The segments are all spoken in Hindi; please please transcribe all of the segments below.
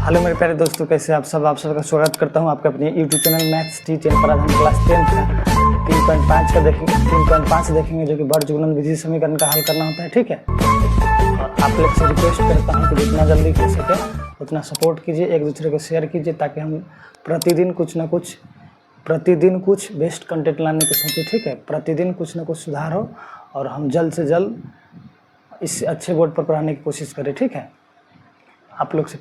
हेलो मेरे प्यारे दोस्तों, कैसे आप सबका स्वागत करता हूं आपके अपने यूट्यूब चैनल मैथ्स T10 पर। आज हम क्लास 10 का 3.5 का देखेंगे 3.5 देखेंगे, जो कि वर्ग गुणन विधि समीकरण का हल करना होता है। ठीक है, और आप लोग से रिक्वेस्ट करता हूं कि जितना जल्दी हो सके उतना सपोर्ट कीजिए, एक दूसरे को शेयर कीजिए, ताकि हम प्रतिदिन कुछ बेस्ट कंटेंट लाने की सोचें। ठीक है, प्रतिदिन कुछ ना कुछ सुधार हो और हम जल्द से जल्द इस अच्छे बोर्ड पर पढ़ाने की कोशिश करें। ठीक है, आप लोग से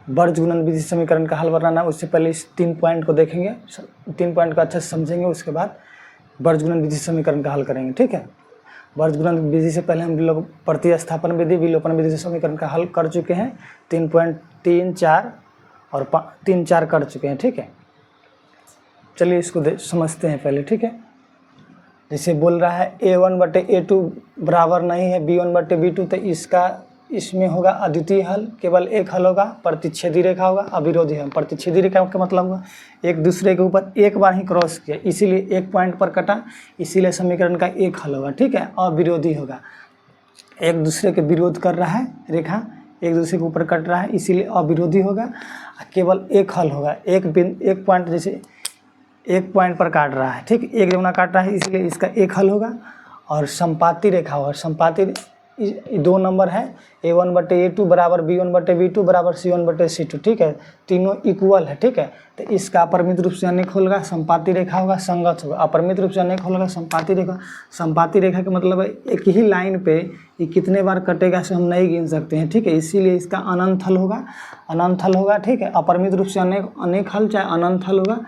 वर्ग गुणन विधि समीकरण का हल बनाना है। उससे पहले इस 3 पॉइंट को देखेंगे, 3 पॉइंट को अच्छे से समझेंगे, उसके बाद वर्ग गुणन विधि समीकरण का हल करेंगे। ठीक है, वर्ग गुणन विधि से पहले हम लोग प्रतिस्थापन विधि, विलोपन विधि से समीकरण का हल कर चुके हैं। 3.3, 4 और 3, 4 कर चुके हैं। ठीक है, चलिए इसको समझते हैं पहले। ठीक है, जैसे बोल रहा है A1/A2 बराबर नहीं है B1/B2, तो इसमें होगा अद्वितीय हल, केवल एक हल होगा, प्रतिच्छेदी रेखा होगा, अविरोधी हल। प्रतिच्छेदी रेखा का मतलब हुआ एक दूसरे के ऊपर एक बार ही क्रॉस किया, इसीलिए एक पॉइंट पर कटा, इसीलिए समीकरण का एक हल होगा। ठीक है, अविरोधी होगा, एक दूसरे के विरोध कर रहा है, रेखा एक दूसरे के ऊपर कट रहा है, इसीलिए अविरोधी होगा। केवल एक हल होगा, एक पॉइंट, जैसे एक पॉइंट पर काट रहा है, ठीक, एक जमुना काट रहा है, इसलिए इसका एक हल होगा। और संपाती रेखा होगा, संपाती 2 नंबर है, A1/A2 बराबर B1/B2 बराबर C1/C2। ठीक है, तीनों इक्वल है। ठीक है, तो इसका अपरिमित रूप से अनेक होगा, संपाती रेखा होगा, संगत होगा। अपरिमित रूप से अनेक होगा संपाती रेखा। संपाती रेखा का मतलब है एक ही लाइन पे ये कितने बार कटेगा से हम नहीं गिन सकते हैं। ठीक है, इसीलिए इसका अनंत हल होगा, अनंत हल होगा। ठीक है, अपरिमित रूप से अनेक हल चाहे अनंत हल होगा।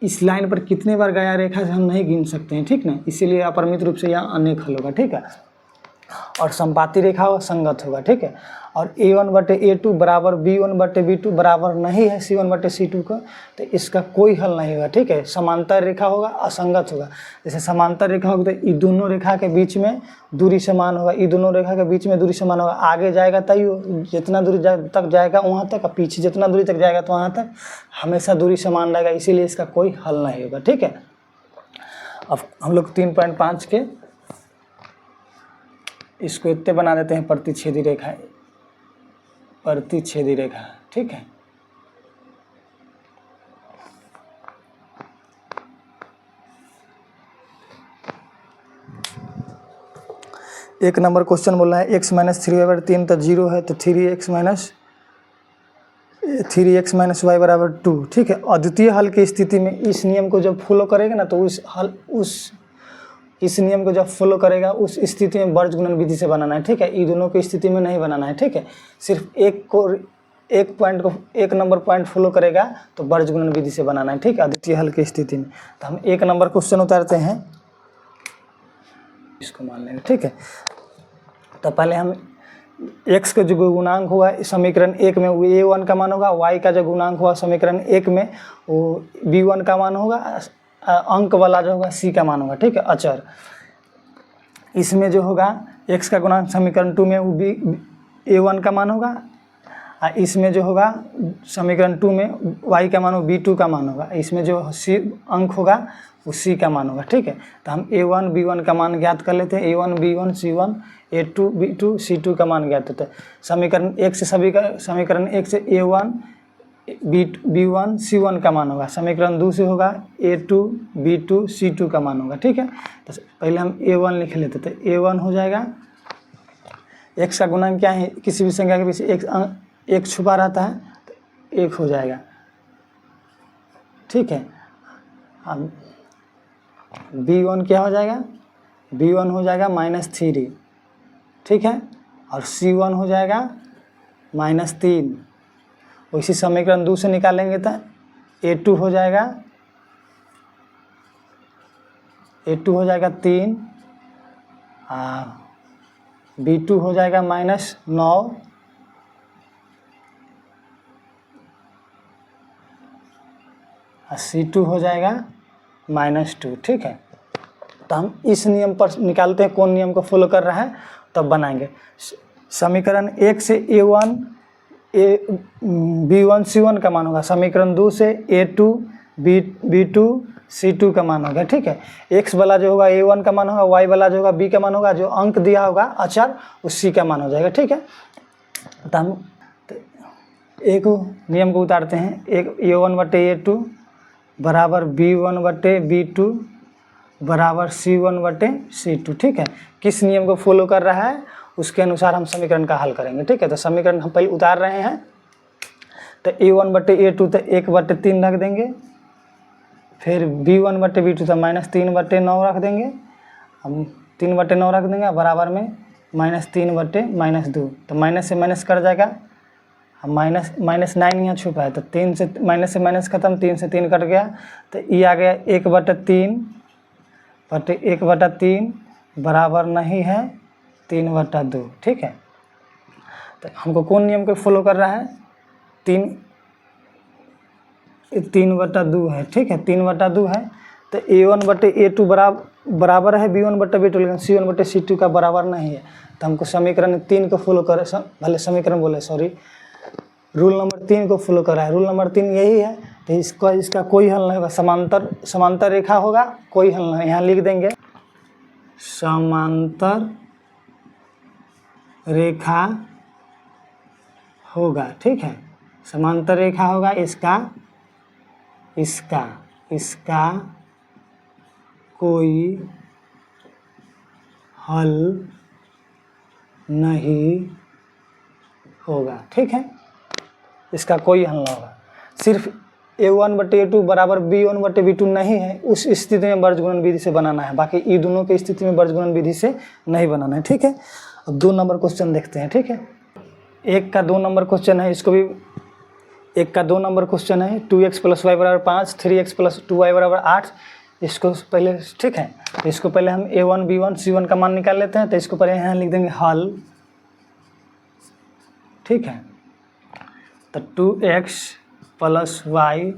इस लाइन पर कितने बार गया रेखा से हम नहीं गिन सकते हैं। ठीक ना, इसीलिए अपरिमित रूप से यह अनेक हल होगा। ठीक है, और संपाती रेखा होगा, संगत होगा। ठीक है, और A1/A2 बराबर B1/B2 बराबर नहीं है C1/C2 का, तो इसका कोई हल नहीं होगा। ठीक है, समांतर रेखा होगा, असंगत होगा। जैसे समांतर रेखा होगा तो ये दोनों रेखा के बीच में दूरी समान होगा, ये दोनों रेखा के बीच में दूरी समान होगा। आगे जाएगा तभी जितना दूरी तक जाएगा वहाँ तक, और पीछे जितना दूरी तक जाएगा तो वहाँ तक हमेशा दूरी समान रहेगा, इसीलिए इसका कोई हल नहीं होगा। ठीक है, अब हम लोग 3.5 के इसको इतने बना देते हैं, प्रतिच्छेदी रेखा, प्रतिच्छेदी रेखा। ठीक है, एक नंबर क्वेश्चन बोल रहा है x - 3y/3 तो 0 है, तो 3x - y बराबर 2। ठीक है, अद्वितीय हल की स्थिति में इस नियम को जब फॉलो करेगा ना, तो इस नियम को जब फॉलो करेगा उस स्थिति में वर्ग गुणन विधि से बनाना है। ठीक है, ये दोनों की स्थिति में नहीं बनाना है। ठीक है, सिर्फ एक नंबर पॉइंट फॉलो करेगा तो वर्ग गुणन विधि से बनाना है। ठीक है, अद्वितीय हल की स्थिति में। तो हम एक नंबर क्वेश्चन उतारते हैं, इसको मान लेंगे। ठीक है, तो पहले हम x का जो गुणांक हुआ समीकरण 1 में वो A1 का मान होगा, y का जो गुणांक हुआ समीकरण 1 में वो B1 का मान होगा, अंक वाला जो होगा C का मान होगा। ठीक है, अचर। इसमें जो होगा x का गुणांक समीकरण 2 में वो A1 का मान होगा, इसमें जो होगा समीकरण 2 में y का मान B2 का मान होगा, इसमें जो C अंक होगा वो C का मान होगा। ठीक है, तो हम A1 B1 का मान ज्ञात कर लेते हैं। A1 B1 C1 A2 B2 C2 का मान ज्ञात होता है। समीकरण 1 से समीकरण 1 से A1 B1 C1 का मान होगा, समीकरण 2 से होगा A2 B2 C2 का मान होगा। ठीक है, तो पहले हम A1 लिख लेते थे। A1 हो जाएगा, x का गुणांक क्या है, किसी भी संख्या के पीछे एक छुपा रहता है, तो 1 हो जाएगा। ठीक है, अब B1 क्या हो जाएगा, B1 हो जाएगा -3। ठीक है, और C1 हो जाएगा -3। उसी समीकरण 2 से निकालेंगे तो A2 हो जाएगा, A2 हो जाएगा 3, B2 हो जाएगा -9, C2 हो जाएगा -2। ठीक है, तो हम इस नियम पर निकालते हैं कौन नियम को फॉलो कर रहा है, तब बनाएंगे। समीकरण 1 से A1 B1 C1 का मान होगा, समीकरण 2 से A2 B2 C2 का मान होगा। ठीक है, x वाला जो होगा A1 का मान होगा, y वाला जो होगा B का मान होगा, जो अंक दिया होगा अचर उस C का मान हो जाएगा। ठीक है, तो हम एक नियम को उतारते हैं, एक A1/A2 बराबर B1/B2 बराबर C1/C2। ठीक है, किस नियम को फॉलो कर रहा है उसके अनुसार हम समीकरण का हल करेंगे। ठीक है, तो समीकरण हम पहले उतार रहे हैं, तो A1/A2 तो 1/3 रख देंगे, फिर B1/B2 तो -3/9 रख देंगे, हम 3/9 रख देंगे, बराबर में -3/-2, तो माइनस से माइनस कर जाएगा, हम -9 यहाँ छुपा है, तो 3 से माइनस खत्म, 3 से 3 कट गया, तो ये आ गया 1/3 बराबर नहीं है 3/2। ठीक है, तो हमको कौन नियम को फॉलो कर रहा है, 3/2 है। ठीक है, 3/2 है, तो A1/A2 बराबर है B1/B2, लेकिन C1/C2 का बराबर नहीं है, तो हमको समीकरण 3 को फॉलो कर, भले समीकरण बोले सॉरी, रूल नंबर 3 को फॉलो कर रहा है। रूल नंबर 3 यही है, तो इसका कोई हल नहीं होगा, समांतर रेखा होगा, कोई हल नहीं। यहाँ लिख देंगे समांतर रेखा होगा। ठीक है, समांतर रेखा होगा, इसका कोई हल नहीं होगा। ठीक है, इसका कोई हल नहीं होगा, सिर्फ A1/A2 बराबर B1/B2 नहीं है, उस स्थिति में वर्गगुणन विधि से बनाना है, बाकी ये दोनों की स्थिति में वर्गगुणन विधि से नहीं बनाना है। ठीक है, अब 2 नंबर क्वेश्चन देखते हैं। ठीक है, 1 का 2 नंबर क्वेश्चन है, इसको भी 1 का 2 नंबर क्वेश्चन है, 2x + y बराबर 5, 3x + 2y बराबर 8। इसको पहले, ठीक है, इसको पहले हम A1 B1 C1 का मान निकाल लेते हैं, तो इसको पहले यहाँ लिख देंगे हल। ठीक है, तो 2x + y,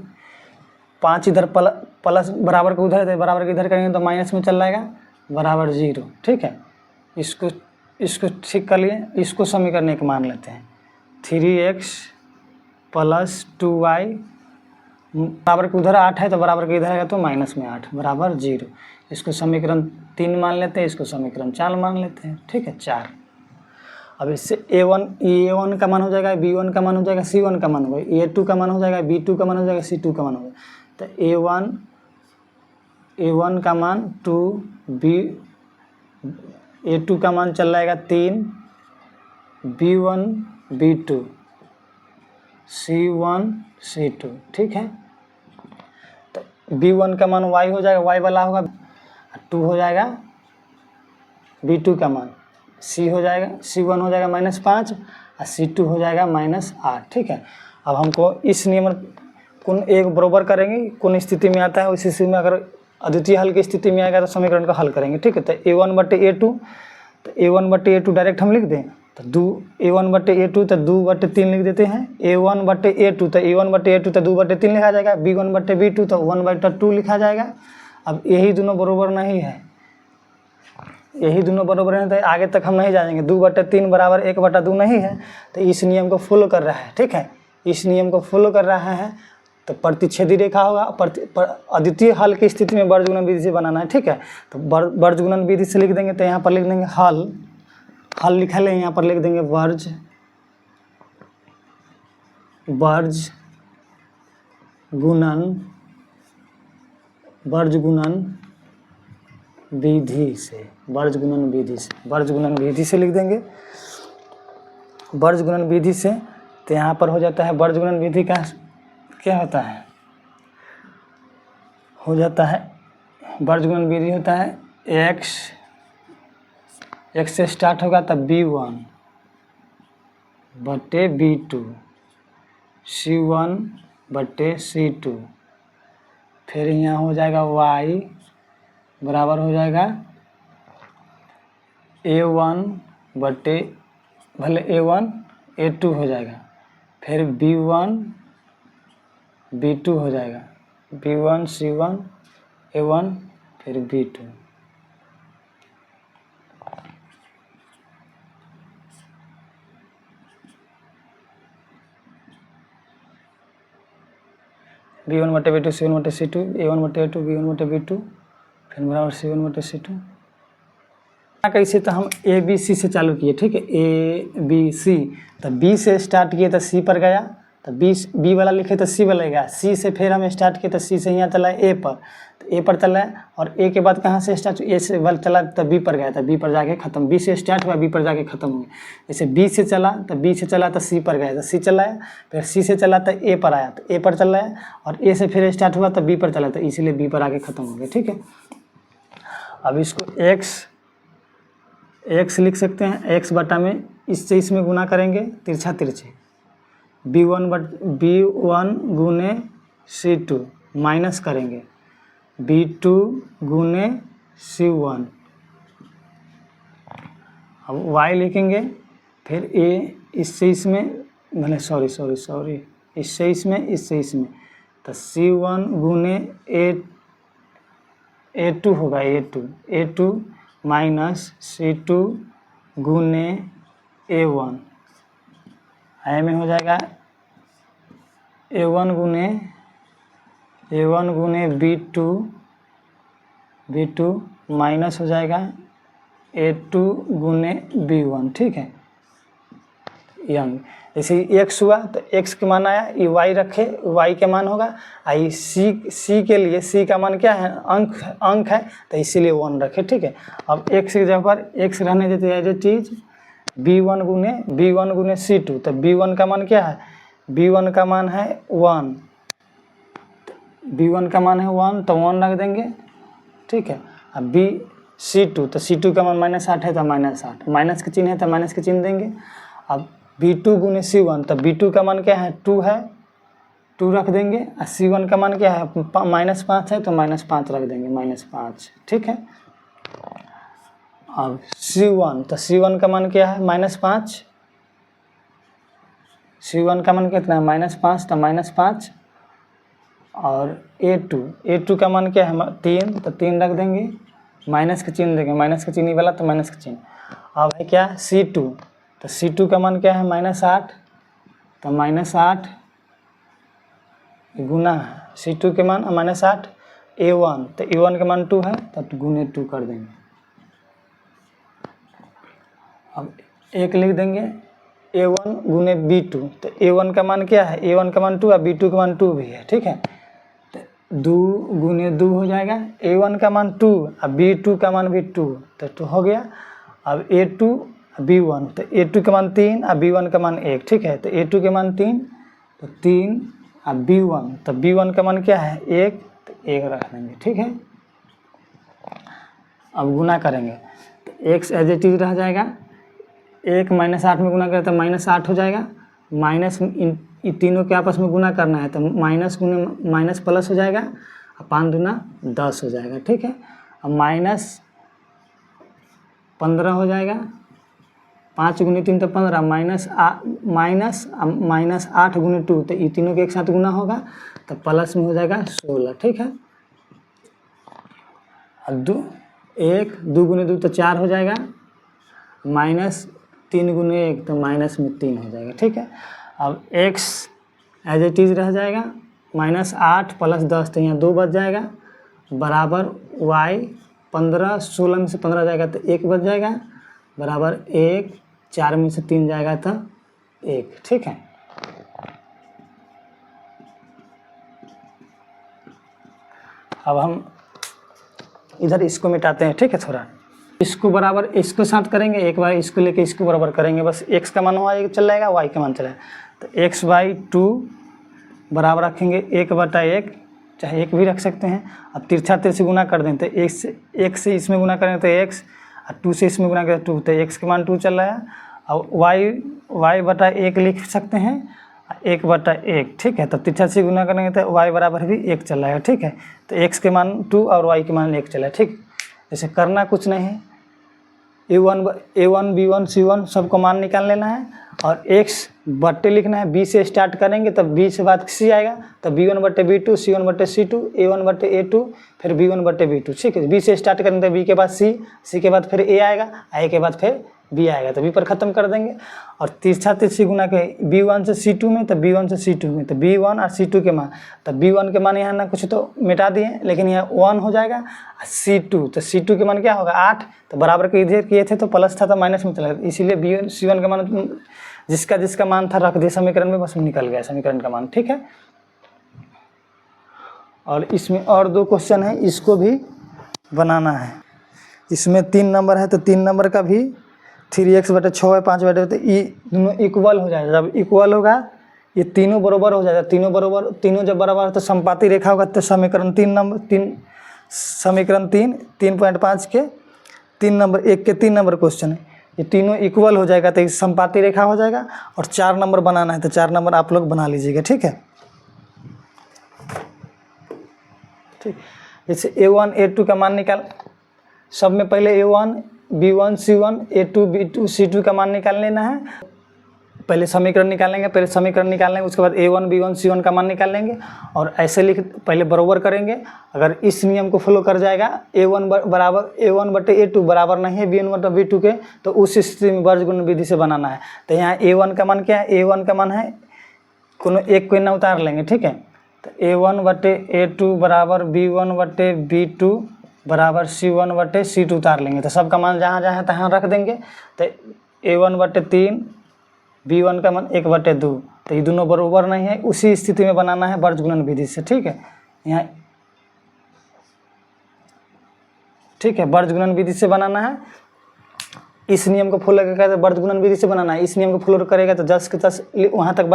5 इधर प्लस बराबर को उधर है, बराबर के इधर करेंगे तो माइनस में चल जाएगा, बराबर 0। ठीक है, इसको ठीक कर लिए, इसको समीकरण 1 मान लेते हैं, 3x + 2y बराबर के उधर 8 है, तो बराबर के इधर आएगा तो माइनस में 8 बराबर 0। इसको समीकरण 3 मान लेते हैं, इसको समीकरण 4 मान लेते हैं। ठीक है, 4। अब इससे A1 का मान हो जाएगा, B1 का मान हो जाएगा, C1 का मान होगा, A2 का मान हो जाएगा, B2 का मान हो जाएगा, C2 का मान होगा, तो A1 का मान 2, A2 का मान चल जाएगा 3, B1 B2 C1 C2। ठीक है, तो B1 का मान y हो जाएगा, y वाला होगा, 2 हो जाएगा B2 का मान, C1 हो जाएगा -5 और C2 हो जाएगा -8। ठीक है, अब हमको इस नियम कौन एक बराबर करेंगे, कौन स्थिति में आता है उस स्थिति में, अगर अद्वितीय हल की स्थिति में आएगा तो समीकरण का हल करेंगे। ठीक है, तो A1/A2, तो A1/A2 डायरेक्ट हम लिख दें, तो A1/A2 तो 2/3 लिख देते हैं, A1/A2 तो 2/3 लिखा जाएगा, B1/B2 तो 1/2 लिखा जाएगा। अब यही दोनों बराबर नहीं है, यही दोनों बराबर है, तो आगे तक हम नहीं जाएंगे, 2/3 बराबर 1/2 नहीं है, तो इस नियम को फॉलो कर रहा है। ठीक है, इस नियम को फॉलो कर रहा है, तो प्रतिच्छेदी रेखा होगा, अद्वितीय हल की स्थिति में वर्गगुणन विधि से बनाना है। ठीक है, तो वर्गगुणन विधि से लिख देंगे, तो यहाँ पर लिख देंगे हल लिखा ले, यहाँ पर लिख देंगे वर्गगुणन विधि से लिख देंगे, वर्गगुणन विधि से। तो यहाँ पर हो जाता है वर्गगुणन विधि का क्या होता है, वर्गगुणन विधि होता है x से स्टार्ट होगा, तब B1/B2 C1/C2, फिर यहाँ हो जाएगा y बराबर हो जाएगा A1 A2 हो जाएगा, फिर B1/B2 हो जाएगा, B1 C1 A1 फिर B2। B1/B2 C1/C2 A1/A2 B1/B2 फिर बराबर C1/C2। कैसे, तो हम ABC से चालू किए। ठीक है, ABC, तो B से स्टार्ट किए तो C पर गया, तो बी वाला लिखे तो सी बनेगा, सी से फिर हम स्टार्ट किए तो सी से यहाँ चला ए पर, तो ए पर चला है और ए के बाद कहाँ से स्टार्ट, ए से बल चला तो बी पर गया था, बी पर जाके खत्म, बी से स्टार्ट हुआ बी पर जाके खत्म हुआ। जैसे बी से चला तो बी से चला तो सी पर गया, तो सी चला है, फिर सी से चला तो ए पर आया, तो ए पर चला है और ए से फिर स्टार्ट हुआ तो बी पर चला, तो इसीलिए बी पर आके खत्म हो गया। ठीक है, अब इसको एक्स लिख सकते हैं, एक्स बटा में इससे इसमें गुना करेंगे तिरछा तिरछे, B1 गुने C2 माइनस करेंगे B2 गुने C1, अब y लिखेंगे, फिर a इससे इसमें भले सॉरी इससे इसमें तो C1 गुने A2 होगा, A2 माइनस C2 गुने A1, आई में हो जाएगा A1 गुने B2 माइनस हो जाएगा A2 गुने B1। ठीक है, यंग जैसे x हुआ तो x के मान आया, ये y रखे, y के मान होगा, आई c के लिए c का मान क्या है, अंक है, तो इसीलिए 1 रखे। ठीक है, अब x की जगह पर x रहने देते हैं एज ए चीज, B1 गुने C2, तो B1 का मान क्या है, B1 का मान है 1, B1 का मान है 1 तो 1 रख देंगे। ठीक है, अब C2 तो C2 का मान -8 है तो -8, माइनस के चिन्ह है तो माइनस के चिन्ह देंगे। अब B2 गुने C1 तो B2 का मान क्या है, 2 है, 2 रख देंगे, और C1 का मान क्या है, -5 है तो -5 रख देंगे, -5। ठीक है, अब C1 तो C1 का मान क्या है, -5, C1 का मान कितना है, -5 तो -5, और A2 का मान क्या है, 3 तो 3 रख देंगे, माइनस का चिन्ह देंगे, माइनस का चिन्ह वाला तो माइनस का चिन्ह। अब है क्या, C2 तो C2 का मान क्या है, -8, तो -8 गुना C2 के मान -8, A1 तो A1 का मान 2 है तो गुने 2 कर देंगे। अब 1 लिख देंगे, A1 गुने B2 तो A1 का मान क्या है, A1 का मान 2 है, B2 का मान 2 भी है। ठीक है, तो 2 गुने 2 हो जाएगा, A1 का मान 2 और B2 का मान भी 2 तो 2 हो गया। अब A2 B1 तो A2 का मान 3 और B1 का मान 1। ठीक है, तो A2 के मान 3 तो 3 और B1 तो B1 का मान क्या है, 1 तो 1 रख देंगे। ठीक है, अब गुना करेंगे तो x एज इट इज रह जाएगा, 1 -8 में गुना करें तो -8 हो जाएगा, माइनस इन तीनों के आपस में गुना करना है तो माइनस गुने माइनस प्लस हो जाएगा, और 5 दूना 10 हो जाएगा। ठीक है, अब -15 हो जाएगा, 5 गुने 3 तो 15, माइनस 8 गुने 2 तो ये तीनों के एक साथ गुना होगा तो प्लस में हो जाएगा 16। ठीक है, अब 2 गुने 2 तो 4 हो जाएगा, -3 गुने 1 तो माइनस में 3 हो जाएगा। ठीक है, अब x एज इट इज रह जाएगा, -8 + 10 तो यहाँ 2 बच जाएगा, बराबर y 15, 16 में से 15 जाएगा तो 1 बच जाएगा, बराबर 1, 4 में से 3 जाएगा तो 1। ठीक है, अब हम इधर इसको मिटाते हैं। ठीक है, थोड़ा इसको बराबर इसको साथ करेंगे, एक बार इसको लेके इसको बराबर करेंगे, बस x का मान वहाँ चल जाएगा, y का मान चलेगा, तो x/2 बराबर रखेंगे 1/1, चाहे 1 भी रख सकते हैं। अब तिरछा तिरछे गुना कर दें तो 1 से इसमें गुना करें तो x, और 2 से इसमें गुना करें 2 तो x के मान 2 चल रहा है, और y/1 लिख सकते हैं, 1/1। ठीक है, तो तिरछा से गुना करेंगे तो y बराबर भी 1 चल जाएगा। ठीक है, तो x के मान 2 और y के मान 1 चला है। ठीक, जैसे करना कुछ नहीं है, A1 B1 C1 सबको मान निकाल लेना है, और x बट्टे लिखना है, B से स्टार्ट करेंगे तब B से बाद C आएगा, तब B1/B2 C1/C2 A1/A2 फिर B1/B2। ठीक है, B से स्टार्ट करेंगे तो B के बाद C के बाद फिर A आएगा, A के बाद फिर B आएगा, तो B पर ख़त्म कर देंगे। और तिरछा तिरछी गुना के B1 से C2 में तो B1 से C2 में तो B1 और C2 के मान, तो B1 के मान यहाँ ना कुछ तो मिटा दिए, लेकिन यहाँ 1 हो जाएगा, C2 तो C2 के मान क्या होगा 8, तो बराबर के इधर किए थे तो प्लस था तो माइनस में चला गया, इसीलिए C1 के मान जिसका जिसका मान था रख दिया समीकरण में, बस निकल गया समीकरण का मान, ठीक है। और इसमें और 2 क्वेश्चन है, इसको भी बनाना है। इसमें 3 नंबर है तो 3 नंबर का भी 3x/6 है, 5/, तो ये दोनों इक्वल हो जाएगा। जब इक्वल होगा ये तीनों बराबर हो जाएगा, तीनों जब बराबर तो संपाती रेखा होगा, तो समीकरण 3.5 के 3 नंबर 1 के 3 नंबर क्वेश्चन है, ये तीनों इक्वल हो जाएगा तो ये संपाती रेखा हो जाएगा। और 4 नंबर बनाना है तो 4 नंबर आप लोग बना लीजिएगा, ठीक है। ठीक, जैसे A1 A2 का मान निकाल, सब में पहले A1 B1 C1 A2 B2 C2 का मान निकाल लेना है। पहले समीकरण निकालेंगे, उसके बाद A1 B1 C1 का मान निकाल लेंगे और ऐसे पहले बराबर करेंगे। अगर इस नियम को फॉलो कर जाएगा, A1 बराबर A1/A2 बराबर नहीं है B1/B2 के, तो उस स्थिति में वर्ग गुणन विधि से बनाना है। तो यहाँ A1 का मान क्या है, A1 का मान है, कोनो एक को ना उतार लेंगे, ठीक है। तो A1/A2 बराबर B1/B2 बराबर C1/C2 उतार लेंगे। तो सबका मान जहाँ जहाँ है तहाँ रख देंगे। तो A1/3 B1 का मान 1/2, तो ये दोनों बराबर नहीं है, उसी स्थिति में बनाना है वर्ग गुणन विधि से, ठीक है। यहाँ ठीक है, वर्ग गुणन विधि से बनाना है। इस नियम को फॉलो करेगा तो वर्ग गुणन विधि से बनाना है, इस नियम को फॉलो करेगा तो 10 के 10 यहाँ तक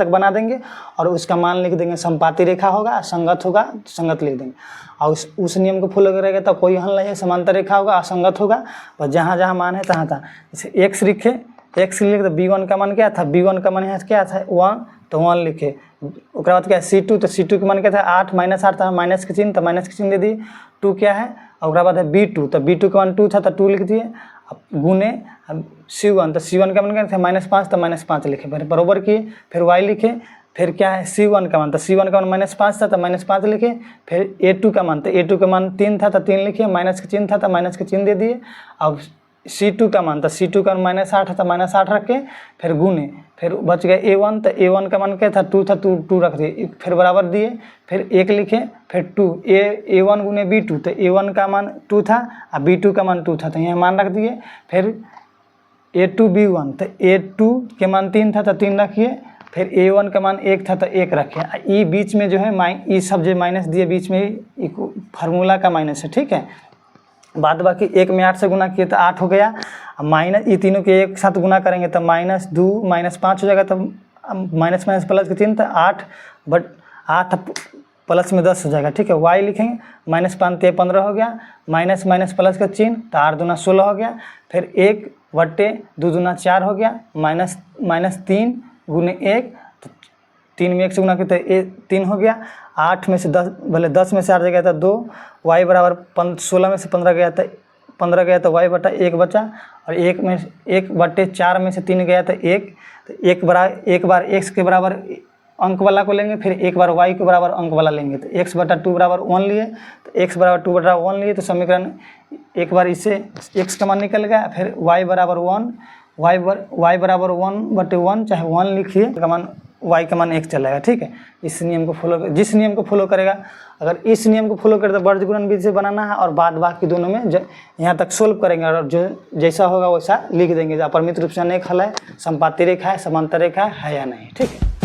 बना देंगे और उसका मान लिख देंगे। संपाती रेखा होगा, संगत होगा तो संगत लिख देंगे। और उस नियम को फॉलो करेगा तो कोई हल नहीं है, समांतर रेखा होगा, असंगत होगा, और जहाँ जहाँ मान है तहाँ जैसे x लिखे, x लिखे तो B1 का मान क्या था, B1 का मान यहाँ क्या था 1, तो 1 लिखे। उसके बाद क्या C2, तो C2 का मान क्या था 8 -8 था, माइनस के चिन्ह, तो माइनस के चिन्ह दे दिए। 2 क्या है, और उसके बाद है B2, तो B2 का मान 2 था तो 2 लिख दिए। अब गुने C1, तो C1 का मान क्या था -5, तो -5 लिखे, फिर बराबर किए, फिर y लिखे। फिर क्या है C1 का मान, तो C1 का मान -5 था तो -5 लिखे। फिर A2 का मान, तो A2 का मान 3 था तो 3 लिखे, माइनस के चिन्ह था तो माइनस के चिन्ह दे दिए। अब C2 का मान, तो C2 का मान -8 था, -8 रख के फिर गुने, फिर बच गया A1, तो A1 का मान क्या था 2 था, 2 रख दिए, फिर बराबर दिए, फिर 1 लिखे, फिर 2 A1 गुने B2, तो A1 का मान 2 था और B2 का मान 2 था, तो यहाँ मान रख दिए। फिर A2 B1, तो A2 के मान 3 था तो 3 रखिए, फिर A1 का मान 1 था तो 1 रखिए। ये बीच में जो है ये सब जो माइनस दिए बीच में फार्मूला का माइनस है, ठीक है। बाद बाकी 1 में 8 से गुना किए तो 8 हो गया। माइनस ये तीनों के एक साथ गुना करेंगे तो -2 -5 हो जाएगा, तो माइनस माइनस प्लस के चिन्ह, तो 8 प्लस में 10 हो जाएगा, ठीक है। y लिखेंगे, -5 तो 15 हो गया, माइनस माइनस प्लस का चिन्ह, तो 8 दूना 16 हो गया। फिर 1/2 दूना 4 हो गया, -3 गुने 1, तो 3 में 1 से गुना किया तो 3 हो गया। 8 में से 10, भले 10 में से 8 गया था 2, y बराबर 16 में से 15 गया था 15 गया तो y/1 बचा, और 1/4 में से 3 गया तो 1, तो एक बार x के बराबर अंक वाला को लेंगे, फिर एक बार y के बराबर अंक वाला लेंगे, तो x/2 बराबर 1 लिए, तो x बराबर 2/1 लिए, तो समीकरण एक बार इससे x का मान निकल गया। फिर y बराबर 1, y बराबर 1/1 चाहे 1 लिखिए, का मान y का मान 1 चलेगा, ठीक है। इस नियम को फॉलो, जिस नियम को फॉलो करेगा, अगर इस नियम को फॉलो करे तो वर्ग गुणन विधि से बनाना है, और बाद बाकी दोनों में यहाँ तक सोल्व करेंगे, और जो जैसा होगा वैसा लिख देंगे। अपरिमित रूप से अनेक हल है, संपाती रेखा है, समांतर रेखा है या नहीं, ठीक है।